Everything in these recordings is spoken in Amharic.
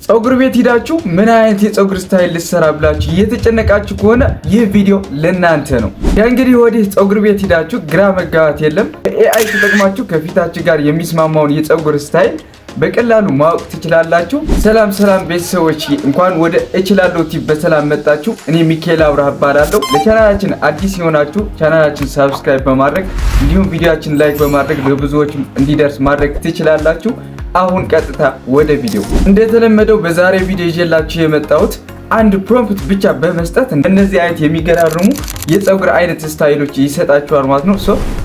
ፀጉር ቤት ሄዳችሁ ምን አይነት የፀጉር ስታይል ልሰራ ብላችሁ እየተጨነቃችሁ ከሆነ ይህ ቪዲዮ ለእናንተ ነው። እንግዲህ ወዲህ ፀጉር ቤት ሄዳችሁ ግራ መጋባት የለም። ኤአይ ተጠቅማችሁ ከፊታችሁ ጋር የሚስማማውን የፀጉር ስታይል በቀላሉ ማወቅ ትችላላችሁ። ሰላም ቤተሰቦች፣ እንኳን ወደ እችላለሁ ቲፕ በሰላም መጣችሁ። እኔ ሚካኤል አብርሃ እባላለሁ። ለቻናላችን አዲስ የሆናችሁ ቻናላችን ሰብስክራይብ በማድረግ እንዲሁም ቪዲዮአችን ላይክ በማድረግ ለብዙዎች እንዲደርስ ማድረግ ትችላላችሁ። አሁን ቀጥታ ወደ ቪዲዮ። እንደተለመደው በዛሬ ቪዲዮ ይዤላችሁ የመጣሁት አንድ ፕሮምፕት ብቻ በመስጠት እነዚህ አይነት የሚገራርሙ የፀጉር አይነት ስታይሎች ይሰጣችኋል ማለት ነው።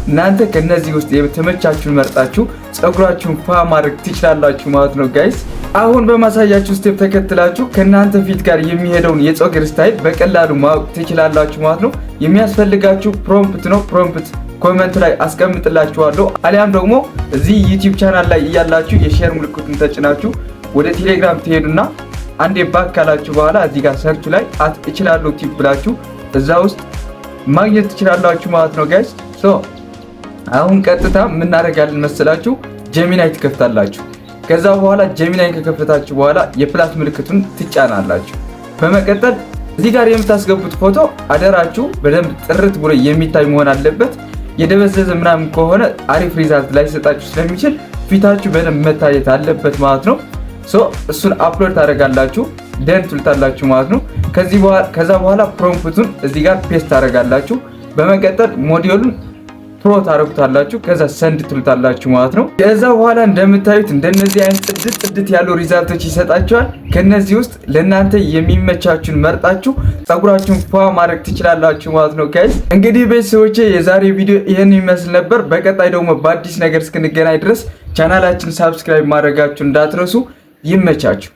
እናንተ ከነዚህ ውስጥ የተመቻችሁን መርጣችሁ ፀጉራችሁን ፋ ማድረግ ትችላላችሁ ማለት ነው ጋይስ። አሁን በማሳያችሁ ስቴፕ ተከትላችሁ ከናንተ ፊት ጋር የሚሄደውን የፀጉር ስታይል በቀላሉ ማወቅ ትችላላችሁ ማለት ነው። የሚያስፈልጋችሁ ፕሮምፕት ነው። ፕሮምፕት ኮሜንት ላይ አስቀምጥላችኋለሁ። አሊያም ደግሞ እዚህ ዩቲዩብ ቻናል ላይ እያላችሁ የሼር ምልክቱን ተጭናችሁ ወደ ቴሌግራም ትሄዱና አንዴ ባክ ካላችሁ በኋላ እዚህ ጋር ሰርች ላይ እችላለሁ ቲፕ ብላችሁ እዛ ውስጥ ማግኘት ትችላላችሁ ማለት ነው ጋይስ። አሁን ቀጥታ ምን እናደርጋለን መሰላችሁ? ጀሚናይ ትከፍታላችሁ። ከዛ በኋላ ጀሚናይን ከከፈታችሁ በኋላ የፕላስ ምልክቱን ትጫናላችሁ። በመቀጠል እዚህ ጋር የምታስገቡት ፎቶ አደራችሁ በደንብ ጥርት ብሎ የሚታይ መሆን አለበት። የደበዘዘ ምናምን ከሆነ አሪፍ ሪዛልት ላይ ሰጣችሁ ስለሚችል ፊታችሁ በደንብ መታየት አለበት ማለት ነው። እሱን አፕሎድ ታደርጋላችሁ፣ ደን ትሉታላችሁ ማለት ነው። ከዛ በኋላ ፕሮምፕቱን እዚህ ጋር ፔስት ታደርጋላችሁ። በመቀጠል ሞዴሉን ፕሮ ታደርጉታላችሁ። ከዛ ሰንድ ትሉታላችሁ ማለት ነው። ከዛ በኋላ እንደምታዩት እንደነዚህ አይነት ጽድት ያሉ ሪዛልቶች ይሰጣችኋል። ከነዚህ ውስጥ ለእናንተ የሚመቻችሁን መርጣችሁ ፀጉራችሁን ፏ ማድረግ ትችላላችሁ ማለት ነው ጋይስ። እንግዲህ ቤተሰቦቼ የዛሬ ቪዲዮ ይህን ይመስል ነበር። በቀጣይ ደግሞ በአዲስ ነገር እስክንገናኝ ድረስ ቻናላችን ሳብስክራይብ ማድረጋችሁ እንዳትረሱ። ይመቻችሁ።